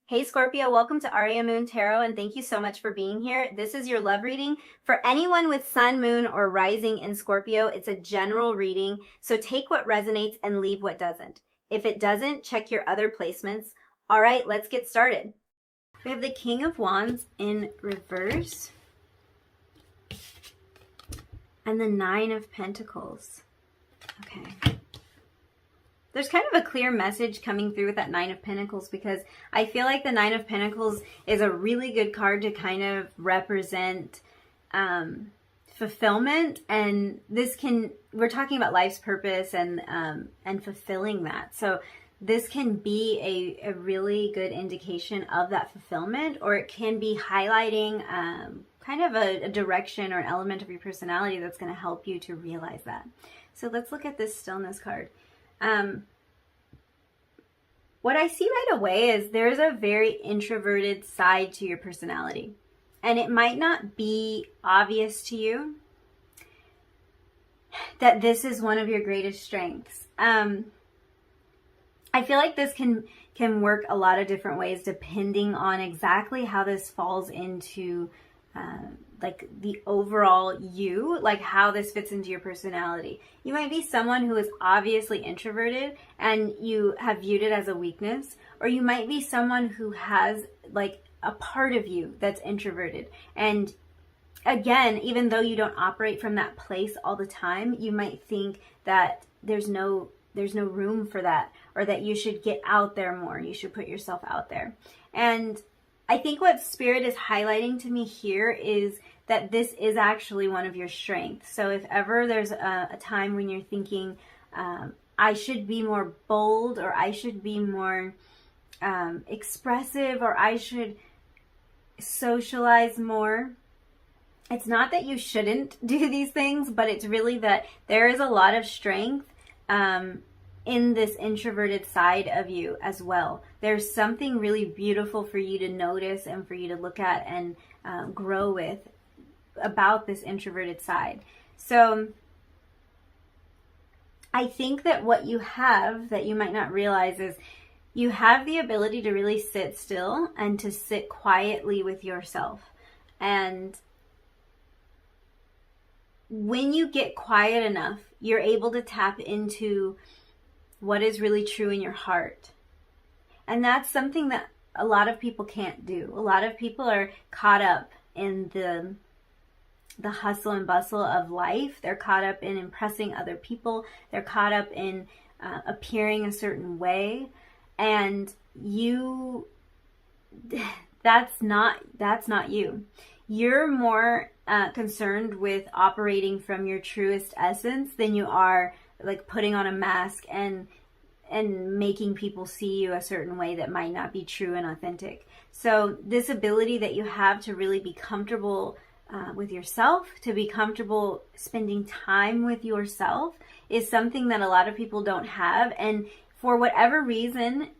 Hey Scorpio, welcome to Aria Moon Tarot, and thank you so much for being here. This is your love reading for anyone with Sun, Moon, or Rising in Scorpio. It's a general reading, so take what resonates and leave what doesn't. If it doesn't, check your other placements. All right, let's get started. We have the King of Wands in reverse and the Nine of Pentacles. Okay. There's kind of a clear message coming through with that Nine of Pentacles, because I feel like the Nine of Pentacles is a really good card to kind of represent fulfillment. And we're talking about life's purpose and fulfilling that. So this can be a really good indication of that fulfillment, or it can be highlighting kind of a direction or an element of your personality that's going to help you to realize that. So let's look at this stillness card. What I see right away is there's a very introverted side to your personality, and it might not be obvious to you that this is one of your greatest strengths. I feel like this can work a lot of different ways depending on exactly how this falls into like the overall you, like how this fits into your personality. You might be someone who is obviously introverted and you have viewed it as a weakness, or you might be someone who has like a part of you that's introverted. And again, even though you don't operate from that place all the time, you might think that there's no room for that, or that you should get out there more, you should put yourself out there. And I think what Spirit is highlighting to me here is that this is actually one of your strengths. So if ever there's a time when you're thinking, I should be more bold, or I should be more expressive, or I should socialize more, it's not that you shouldn't do these things, but it's really that there is a lot of strength in this introverted side of you as well. There's something really beautiful for you to notice and for you to look at and grow with about this introverted side. So I think that what you have that you might not realize is you have the ability to really sit still and to sit quietly with yourself. And when you get quiet enough, you're able to tap into what is really true in your heart. And that's something that a lot of people can't do. A lot of people are caught up in the hustle and bustle of life. They're caught up in impressing other people. They're caught up in appearing a certain way. And that's not you. You're more concerned with operating from your truest essence than you are like putting on a mask and making people see you a certain way that might not be true and authentic. So this ability that you have to really be comfortable with yourself, to be comfortable spending time with yourself, is something that a lot of people don't have. And for whatever reason,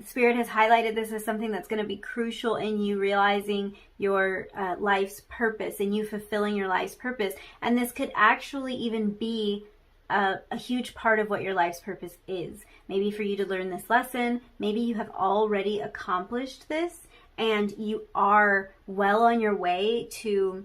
Spirit has highlighted this as something that's going to be crucial in you realizing your life's purpose and you fulfilling your life's purpose. And this could actually even be a huge part of what your life's purpose is. Maybe for you to learn this lesson, maybe you have already accomplished this and you are well on your way to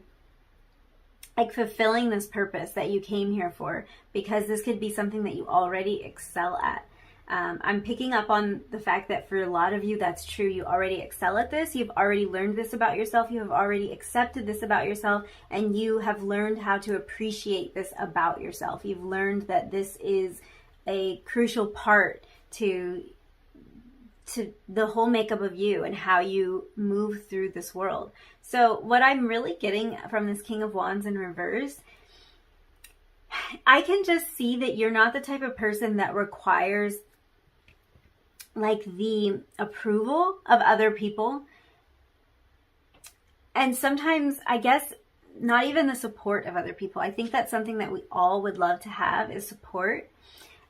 like fulfilling this purpose that you came here for, because this could be something that you already excel at. I'm picking up on the fact that for a lot of you, that's true. You already excel at this. You've already learned this about yourself. You have already accepted this about yourself, and you have learned how to appreciate this about yourself. You've learned that this is a crucial part to the whole makeup of you and how you move through this world. So what I'm really getting from this King of Wands in reverse, I can just see that you're not the type of person that requires like the approval of other people. And sometimes, I guess, not even the support of other people. I think that's something that we all would love to have, is support.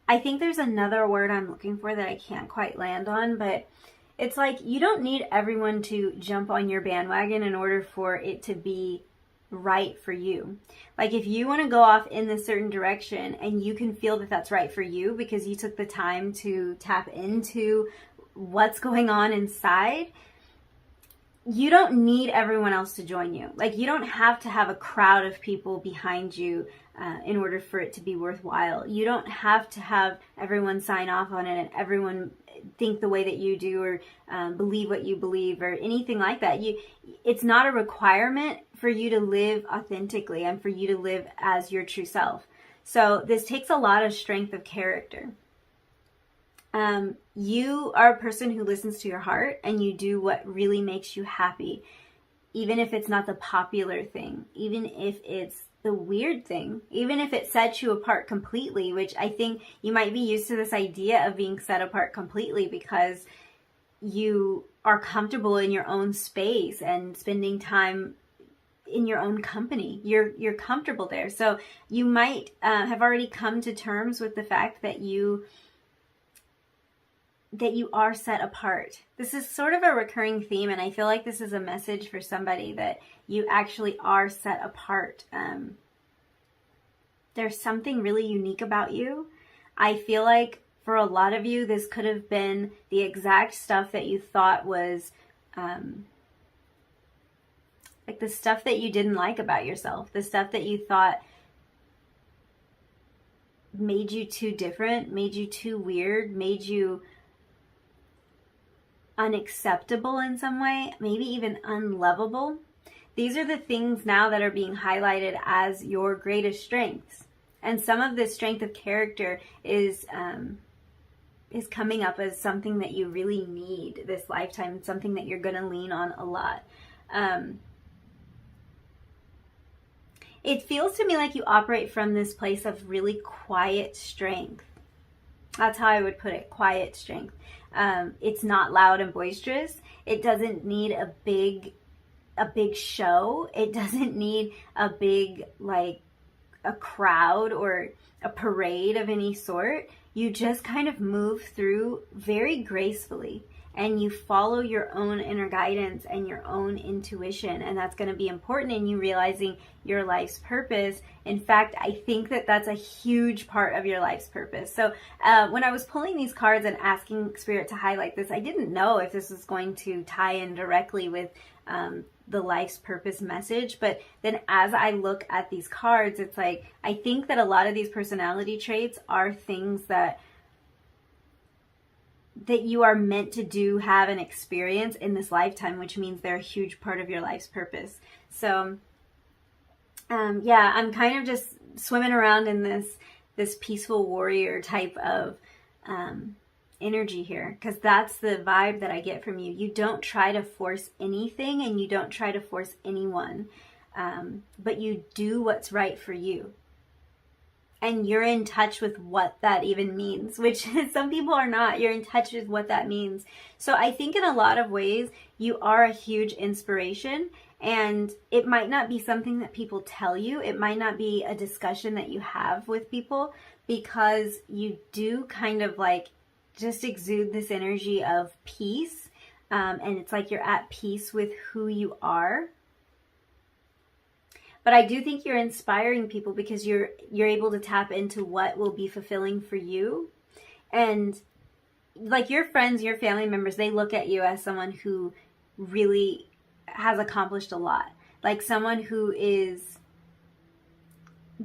I think there's another word I'm looking for that I can't quite land on, but it's like you don't need everyone to jump on your bandwagon in order for it to be right for you. Like if you want to go off in this certain direction and you can feel that that's right for you because you took the time to tap into what's going on inside, you don't need everyone else to join you. Like, you don't have to have a crowd of people behind you in order for it to be worthwhile. You don't have to have everyone sign off on it and everyone think the way that you do, or believe what you believe, or anything like that. It's not a requirement for you to live authentically and for you to live as your true self. So this takes a lot of strength of character. You are a person who listens to your heart, and you do what really makes you happy, even if it's not the popular thing, even if it's the weird thing, even if it sets you apart completely, which I think you might be used to this idea of being set apart completely because you are comfortable in your own space and spending time in your own company. You're comfortable there. So you might have already come to terms with the fact that you are set apart. This is sort of a recurring theme, and I feel like this is a message for somebody that you actually are set apart. There's something really unique about you. I feel like for a lot of you, this could have been the exact stuff that you thought was like the stuff that you didn't like about yourself, the stuff that you thought made you too different, made you too weird, made you unacceptable in some way, maybe even unlovable. These are the things now that are being highlighted as your greatest strengths. And some of this strength of character is coming up as something that you really need this lifetime, something that you're going to lean on a lot. It feels to me like you operate from this place of really quiet strength. That's how I would put it, quiet strength. It's not loud and boisterous. It doesn't need a big show. It doesn't need a big, like, a crowd or a parade of any sort. You just kind of move through very gracefully, and you follow your own inner guidance and your own intuition, and that's going to be important in you realizing your life's purpose. In fact, I think that that's a huge part of your life's purpose. So when I was pulling these cards and asking Spirit to highlight this, I didn't know if this was going to tie in directly with the life's purpose message. But then as I look at these cards, it's like, I think that a lot of these personality traits are things that you are meant to do, have, and experience in this lifetime, which means they're a huge part of your life's purpose. So yeah, I'm kind of just swimming around in this peaceful warrior type of energy here, because that's the vibe that I get from you. You don't try to force anything, and you don't try to force anyone, but you do what's right for you. And you're in touch with what that even means, which some people are not. You're in touch with what that means. So I think in a lot of ways, you are a huge inspiration, and it might not be something that people tell you. It might not be a discussion that you have with people, because you do kind of like just exude this energy of peace. And it's like you're at peace with who you are. But I do think you're inspiring people because you're able to tap into what will be fulfilling for you. And like your friends, your family members, they look at you as someone who really has accomplished a lot. Like someone who is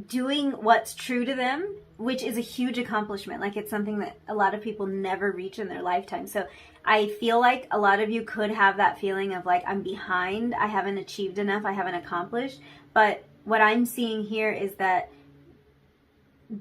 doing what's true to them, which is a huge accomplishment. Like it's something that a lot of people never reach in their lifetime. So I feel like a lot of you could have that feeling of like, I'm behind, I haven't achieved enough, I haven't accomplished. But what I'm seeing here is that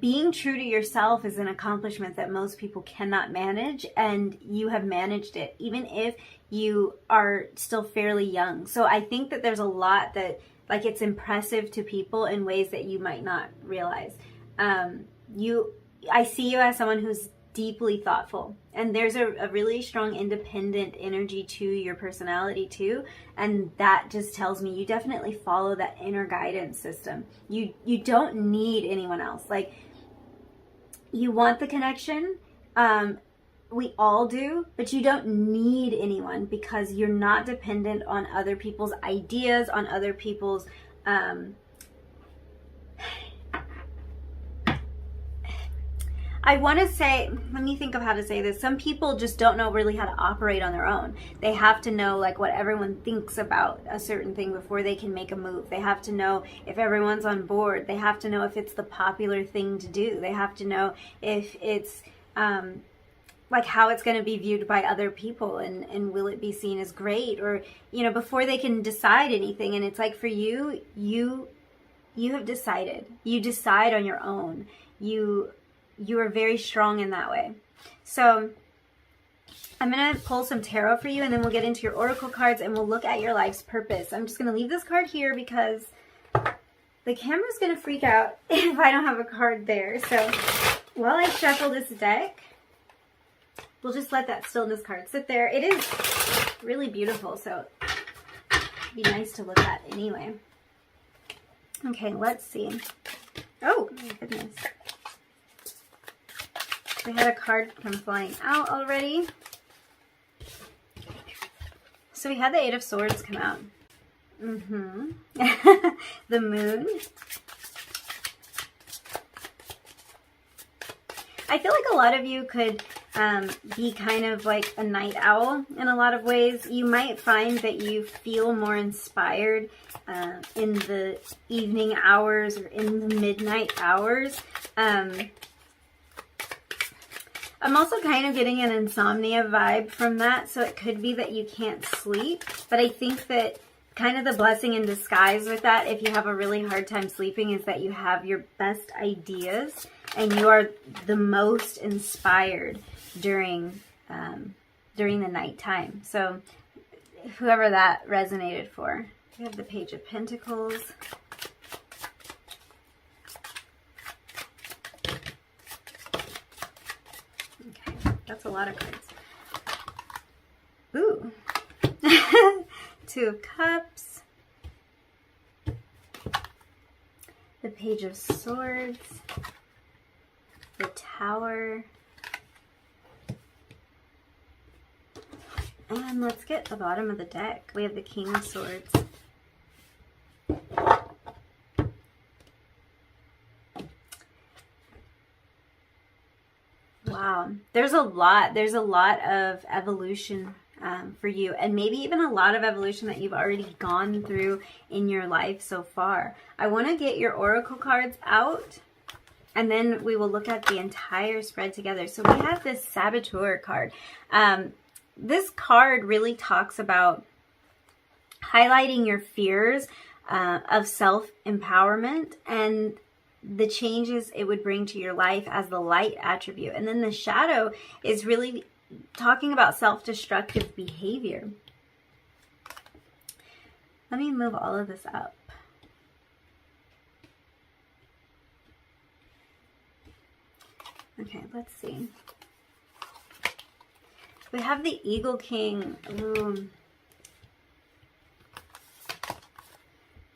being true to yourself is an accomplishment that most people cannot manage, and you have managed it, even if you are still fairly young. So I think that there's a lot that, like, it's impressive to people in ways that you might not realize. I see you as someone who's deeply thoughtful, and there's a really strong independent energy to your personality too, and that just tells me you definitely follow that inner guidance system. You don't need anyone else. Like, you want the connection, we all do, but you don't need anyone, because you're not dependent on other people's ideas, on other people's I want to say, let me think of how to say this. Some people just don't know really how to operate on their own. They have to know like what everyone thinks about a certain thing before they can make a move. They have to know if everyone's on board. They have to know if it's the popular thing to do. They have to know if it's like how it's going to be viewed by other people, and will it be seen as great, or, you know, before they can decide anything. And it's like for you, you have decided. You decide on your own. You are very strong in that way. So I'm going to pull some tarot for you, and then we'll get into your oracle cards, and we'll look at your life's purpose. I'm just going to leave this card here because the camera's going to freak out if I don't have a card there. So while I shuffle this deck, we'll just let that stillness card sit there. It is really beautiful, so it'd be nice to look at anyway. Okay, let's see. Oh, my goodness. We had a card come flying out already. So we had the Eight of Swords come out. The Moon. I feel like a lot of you could be kind of like a night owl in a lot of ways. You might find that you feel more inspired in the evening hours or in the midnight hours. I'm also kind of getting an insomnia vibe from that, so it could be that you can't sleep, but I think that kind of the blessing in disguise with that, if you have a really hard time sleeping, is that you have your best ideas and you are the most inspired during the nighttime. So whoever that resonated for. We have the Page of Pentacles. That's a lot of cards. Ooh. Two of Cups. The Page of Swords. The Tower. And let's get the bottom of the deck. We have the King of Swords. Wow, there's a lot of evolution for you, and maybe even a lot of evolution that you've already gone through in your life so far. I want to get your oracle cards out, and then we will look at the entire spread together. So we have this Saboteur card. This card really talks about highlighting your fears of self-empowerment and the changes it would bring to your life as the light attribute. And then the shadow is really talking about self-destructive behavior. Let me move all of this up. Okay, let's see. We have the Eagle King. Ooh.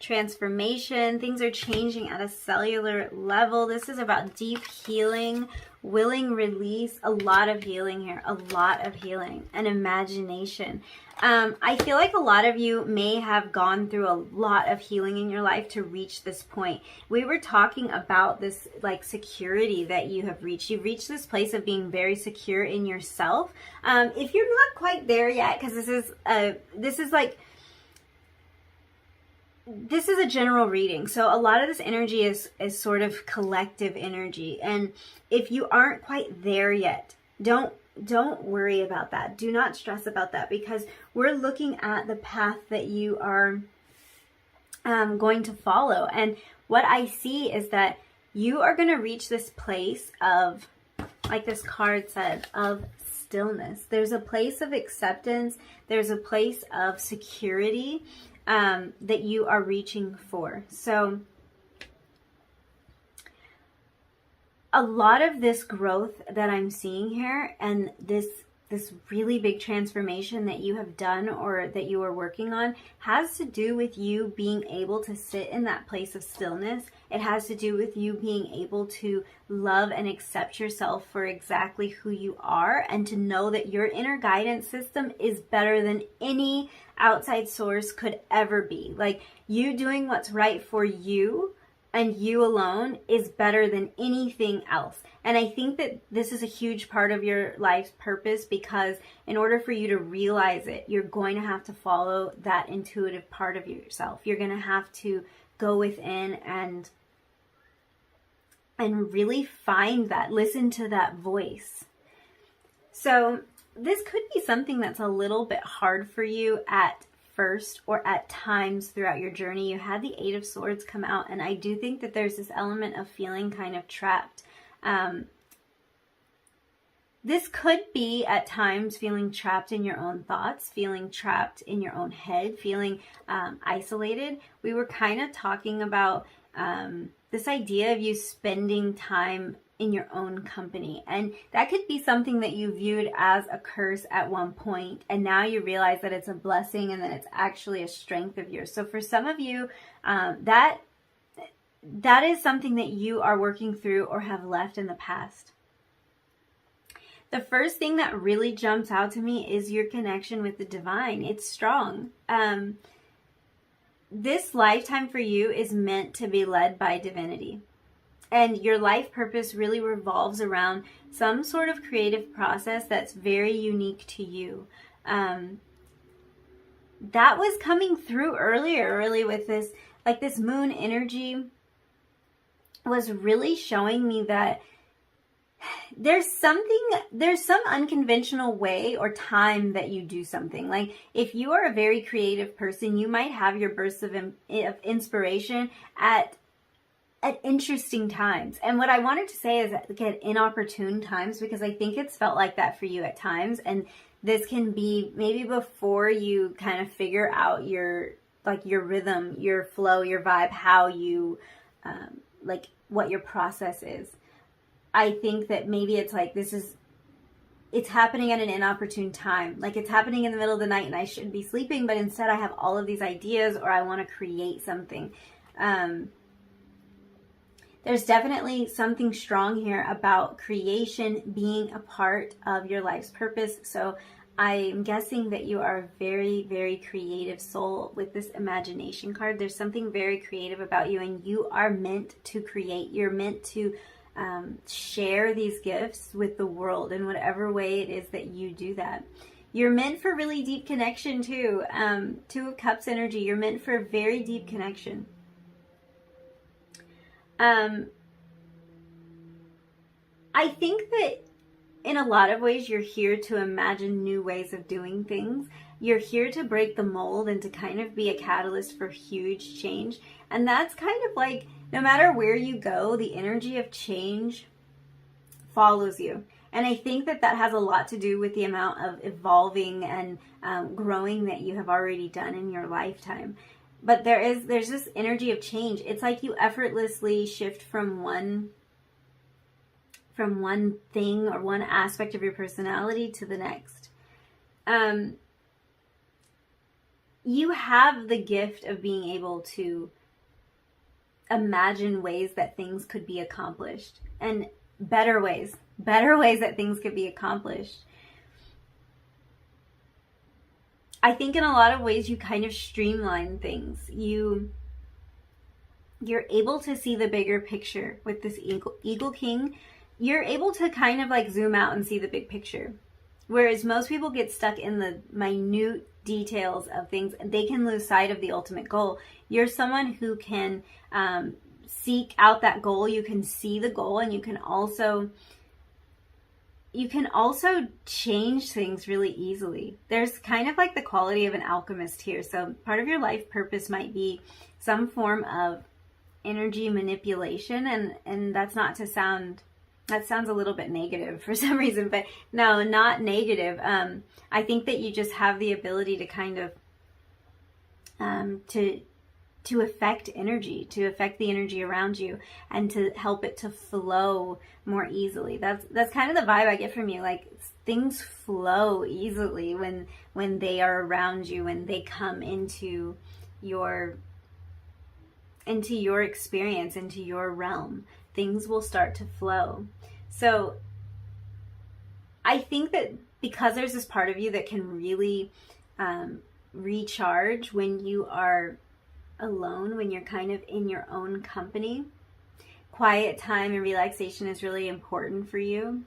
Transformation. Things are changing at a cellular level. This is about deep healing, willing release, a lot of healing here, a lot of healing, and imagination. I feel like a lot of you may have gone through a lot of healing in your life to reach this point. We were talking about this like security that you have reached. You've reached this place of being very secure in yourself. If you're not quite there yet, because this is a general reading, so a lot of this energy is sort of collective energy, and if you aren't quite there yet, don't worry about that. Do not stress about that, because we're looking at the path that you are going to follow. And what I see is that you are going to reach this place of, like this card said, of stillness. There's a place of acceptance. There's a place of security that you are reaching for. So a lot of this growth that I'm seeing here, and this really big transformation that you have done or that you are working on, has to do with you being able to sit in that place of stillness. It has to do with you being able to love and accept yourself for exactly who you are, and to know that your inner guidance system is better than any outside source could ever be. Like, you doing what's right for you and you alone is better than anything else. And I think that this is a huge part of your life's purpose, because in order for you to realize it, you're going to have to follow that intuitive part of yourself. You're going to have to go within and really find that, listen to that voice. So this could be something that's a little bit hard for you at first, or at times throughout your journey. You had the Eight of Swords come out, and I do think that there's this element of feeling kind of trapped. This could be at times feeling trapped in your own thoughts, feeling trapped in your own head, feeling isolated. We were kind of talking about this idea of you spending time in your own company. And that could be something that you viewed as a curse at one point, and now you realize that it's a blessing and that it's actually a strength of yours. So for some of you, that is something that you are working through or have left in the past. The first thing that really jumps out to me is your connection with the divine. It's strong. This lifetime for you is meant to be led by divinity. And your life purpose really revolves around some sort of creative process that's very unique to you. That was coming through early with this, like this moon energy was really showing me that there's some unconventional way or time that you do something. Like if you are a very creative person, you might have your bursts of inspiration at interesting times. And what I wanted to say is at inopportune times, because I think it's felt like that for you at times. And this can be maybe before you kind of figure out your rhythm, your flow, your vibe, how you, what your process is. I think that maybe it's like, it's happening at an inopportune time. Like it's happening in the middle of the night and I should be sleeping, but instead I have all of these ideas, or I want to create something. There's definitely something strong here about creation being a part of your life's purpose. So I'm guessing that you are a very, very creative soul with this imagination card. There's something very creative about you, and you are meant to create. You're meant to share these gifts with the world in whatever way it is that you do that. You're meant for really deep connection too. Two of Cups energy. You're meant for a very deep connection. I think that in a lot of ways you're here to imagine new ways of doing things. You're here to break the mold and to kind of be a catalyst for huge change. And that's kind of like, no matter where you go, the energy of change follows you. And I think that that has a lot to do with the amount of evolving and growing that you have already done in your lifetime. But there's this energy of change. It's like you effortlessly shift from one thing or one aspect of your personality to the next. You have the gift of being able to imagine ways that things could be accomplished, and better ways that things could be accomplished. I think in a lot of ways you kind of streamline things. You're able to see the bigger picture with this Eagle King. You're able to kind of like zoom out and see the big picture. Whereas most people get stuck in the minute details of things, they can lose sight of the ultimate goal. You're someone who can seek out that goal. You can see the goal, and you can also change things really easily. There's kind of like the quality of an alchemist here. So part of your life purpose might be some form of energy manipulation, and that's not to sound, that sounds a little bit negative for some reason, but no, not negative. I think that you just have the ability to kind of to affect energy, to affect the energy around you, and to help it to flow more easily. That's kind of the vibe I get from you. Like things flow easily when they are around you, when they come into your experience, into your realm. Things will start to flow. So I think that because there's this part of you that can really recharge when you are alone, when you're kind of in your own company. Quiet time and relaxation is really important for you.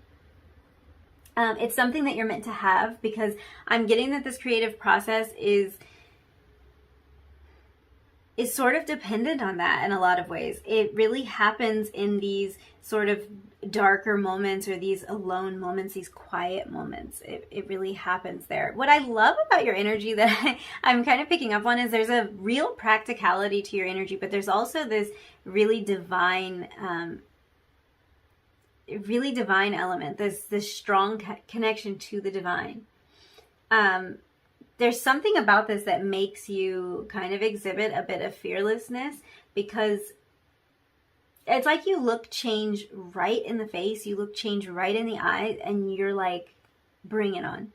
It's something that you're meant to have, because I'm getting that this creative process is sort of dependent on that in a lot of ways. It really happens in these sort of darker moments, or these alone moments, these quiet moments. It really happens there. What I love about your energy that I'm kind of picking up on is there's a real practicality to your energy, but there's also this really divine element, this strong connection to the divine. There's something about this that makes you kind of exhibit a bit of fearlessness, because it's like you look change right in the face, you look change right in the eye, and you're like, bring it on.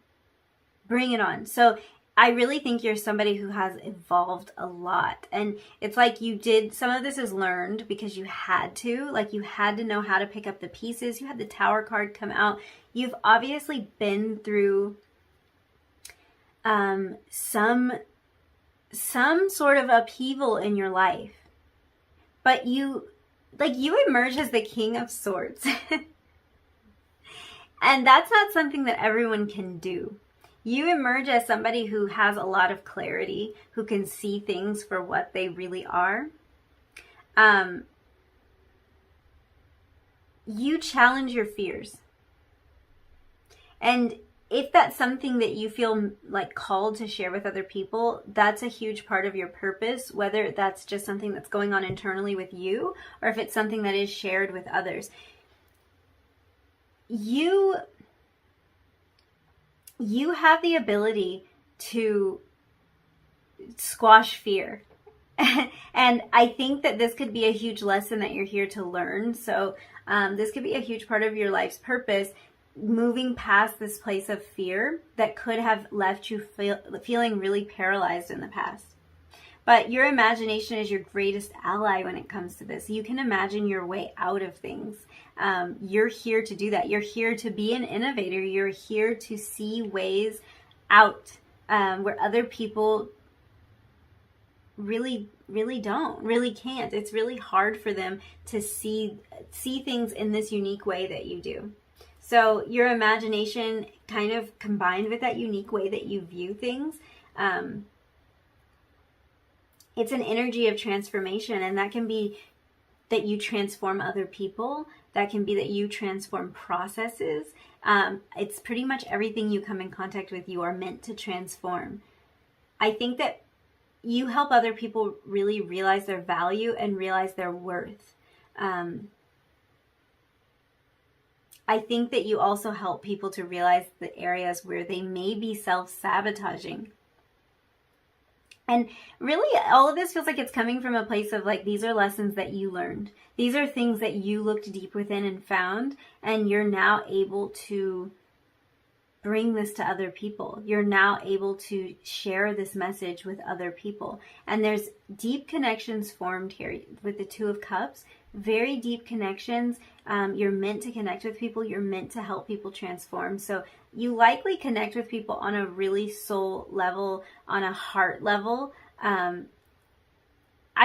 Bring it on. So I really think you're somebody who has evolved a lot. And it's like you did, some of this is learned because you had to. Like, you had to know how to pick up the pieces. You had the Tower card come out. You've obviously been through some sort of upheaval in your life. But you emerge as the King of Swords. And that's not something that everyone can do. You emerge as somebody who has a lot of clarity, who can see things for what they really are. You challenge your fears. And if that's something that you feel like called to share with other people, that's a huge part of your purpose, whether that's just something that's going on internally with you, or if it's something that is shared with others. You have the ability to squash fear. And I think that this could be a huge lesson that you're here to learn. So this could be a huge part of your life's purpose, moving past this place of fear that could have left you feeling really paralyzed in the past. But your imagination is your greatest ally when it comes to this. You can imagine your way out of things. You're here to do that. You're here to be an innovator. You're here to see ways out where other people really can't. It's really hard for them to see things in this unique way that you do. So your imagination kind of combined with that unique way that you view things, it's an energy of transformation, and that can be that you transform other people. That can be that you transform processes. It's pretty much everything you come in contact with, you are meant to transform. I think that you help other people really realize their value and realize their worth. I think that you also help people to realize the areas where they may be self-sabotaging. And really, all of this feels like it's coming from a place of like, these are lessons that you learned. These are things that you looked deep within and found, and you're now able to bring this to other people. You're now able to share this message with other people. And there's deep connections formed here with the Two of Cups. Very deep connections. You're meant to connect with people. You're meant to help people transform. So you likely connect with people on a really soul level, on a heart level. I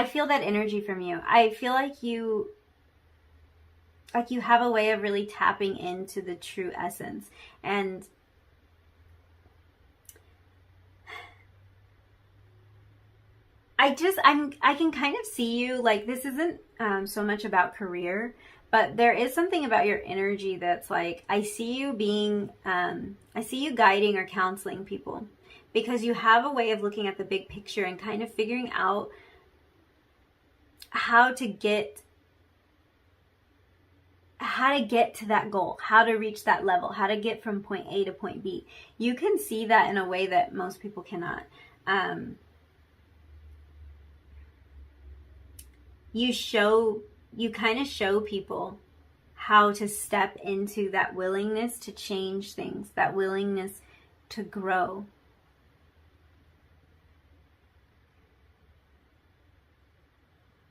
feel that energy from you. I feel like you have a way of really tapping into the true essence. And I can kind of see you, like, this isn't so much about career, but there is something about your energy that's like, I see you guiding or counseling people, because you have a way of looking at the big picture and kind of figuring out how to get to that goal, how to reach that level, how to get from point A to point B. You can see that in a way that most people cannot. You kind of show people how to step into that willingness to change things, that willingness to grow.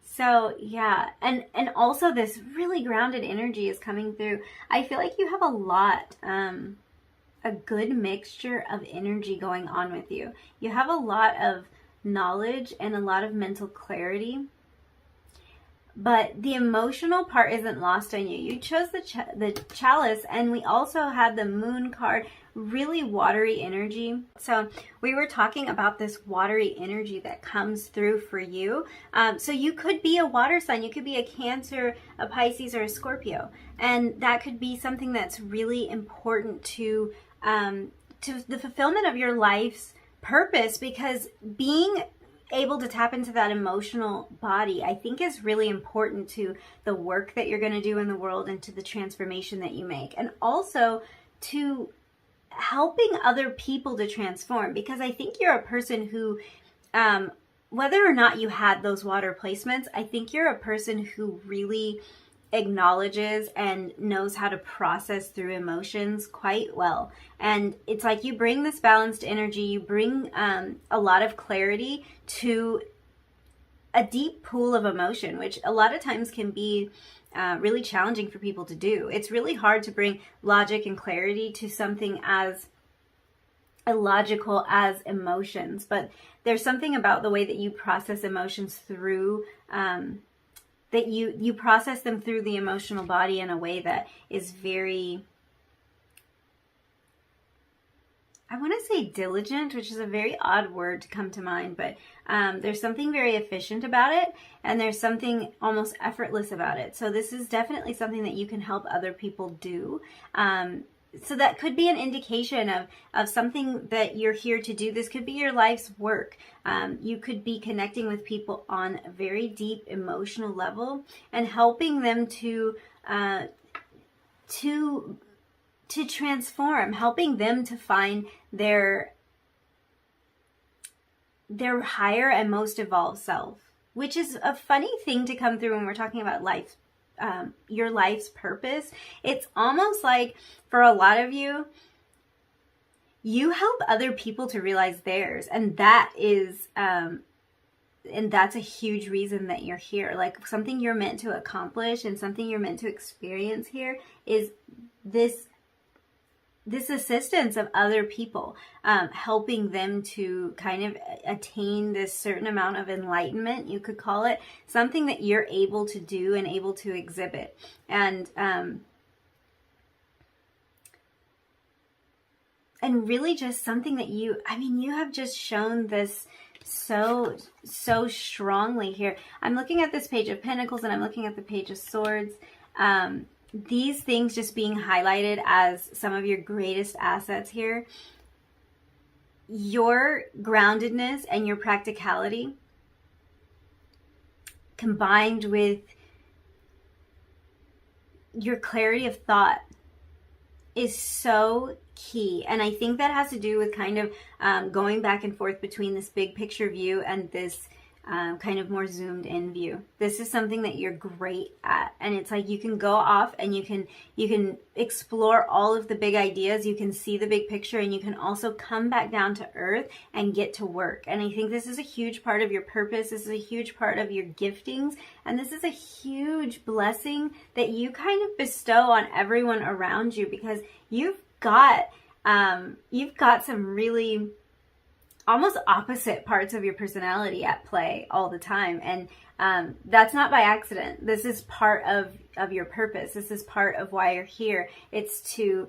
So yeah, and also this really grounded energy is coming through. I feel like you have a good mixture of energy going on with you. You have a lot of knowledge and a lot of mental clarity. But the emotional part isn't lost on you. You chose the chalice, and we also had the moon card, really watery energy. So we were talking about this watery energy that comes through for you. So you could be a water sign. You could be a Cancer, a Pisces, or a Scorpio. And that could be something that's really important to the fulfillment of your life's purpose, because being able to tap into that emotional body, I think, is really important to the work that you're going to do in the world and to the transformation that you make, and also to helping other people to transform, because I think you're a person who, whether or not you had those water placements, I think you're a person who really acknowledges and knows how to process through emotions quite well. And it's like you bring this balanced energy, you bring a lot of clarity to a deep pool of emotion, which a lot of times can be really challenging for people to do. It's really hard to bring logic and clarity to something as illogical as emotions, but there's something about the way that you process emotions through that you process them through the emotional body in a way that is very, I want to say diligent, which is a very odd word to come to mind, but there's something very efficient about it, and there's something almost effortless about it. So this is definitely something that you can help other people do. So that could be an indication of something that you're here to do. This could be your life's work. You could be connecting with people on a very deep emotional level and helping them to transform, helping them to find their higher and most evolved self, which is a funny thing to come through when we're talking about life. Your life's purpose. It's almost like, for a lot of you, you help other people to realize theirs, and that is and that's a huge reason that you're here. Like, something you're meant to accomplish and something you're meant to experience here is this assistance of other people, helping them to kind of attain this certain amount of enlightenment, you could call it, something that you're able to do and able to exhibit. And really just something that you have just shown this so strongly here. I'm looking at this Page of Pentacles and I'm looking at the Page of Swords. These things just being highlighted as some of your greatest assets here. Your groundedness and your practicality, combined with your clarity of thought, is so key. And I think that has to do with kind of going back and forth between this big picture view and this kind of more zoomed in view. This is something that you're great at, and it's like you can go off and you can explore all of the big ideas, you can see the big picture, and you can also come back down to earth and get to work. And I think this is a huge part of your purpose. This is a huge part of your giftings, and this is a huge blessing that you kind of bestow on everyone around you, because you've got some really almost opposite parts of your personality at play all the time. And that's not by accident. This is part of your purpose. This is part of why you're here. It's to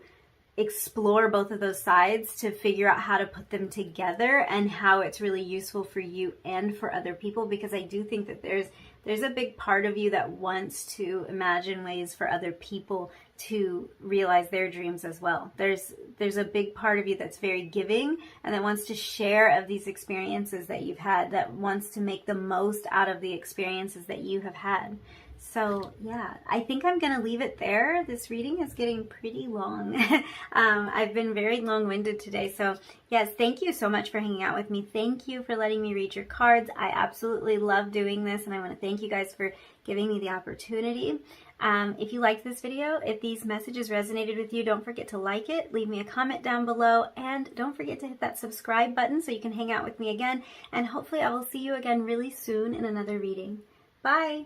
explore both of those sides, to figure out how to put them together and how it's really useful for you and for other people, because I do think that there's a big part of you that wants to imagine ways for other people to realize their dreams as well. There's a big part of you that's very giving and that wants to share of these experiences that you've had, that wants to make the most out of the experiences that you have had. So yeah, I think I'm going to leave it there. This reading is getting pretty long. I've been very long-winded today. So yes, thank you so much for hanging out with me. Thank you for letting me read your cards. I absolutely love doing this, and I want to thank you guys for giving me the opportunity. If you liked this video, if these messages resonated with you, don't forget to like it, leave me a comment down below, and don't forget to hit that subscribe button so you can hang out with me again. And hopefully I will see you again really soon in another reading. Bye!